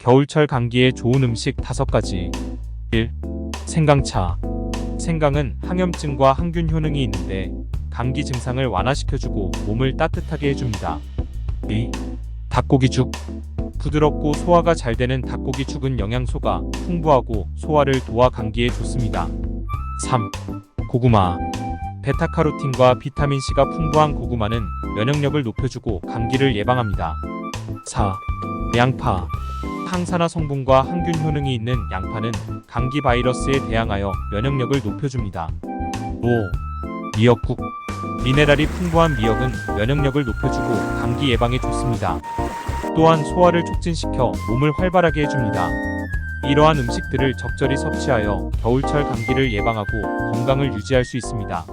겨울철 감기에 좋은 음식 5가지. 1. 생강차. 생강은 항염증과 항균 효능이 있는데 감기 증상을 완화시켜주고 몸을 따뜻하게 해줍니다. 2. 닭고기죽. 부드럽고 소화가 잘 되는 닭고기죽은 영양소가 풍부하고 소화를 도와 감기에 좋습니다. 3. 고구마. 베타카로틴과 비타민C가 풍부한 고구마는 면역력을 높여주고 감기를 예방합니다. 4. 양파. 항산화 성분과 항균 효능이 있는 양파는 감기 바이러스에 대항하여 면역력을 높여줍니다. 5. 미역국. 미네랄이 풍부한 미역은 면역력을 높여주고 감기 예방에 좋습니다. 또한 소화를 촉진시켜 몸을 활발하게 해줍니다. 이러한 음식들을 적절히 섭취하여 겨울철 감기를 예방하고 건강을 유지할 수 있습니다.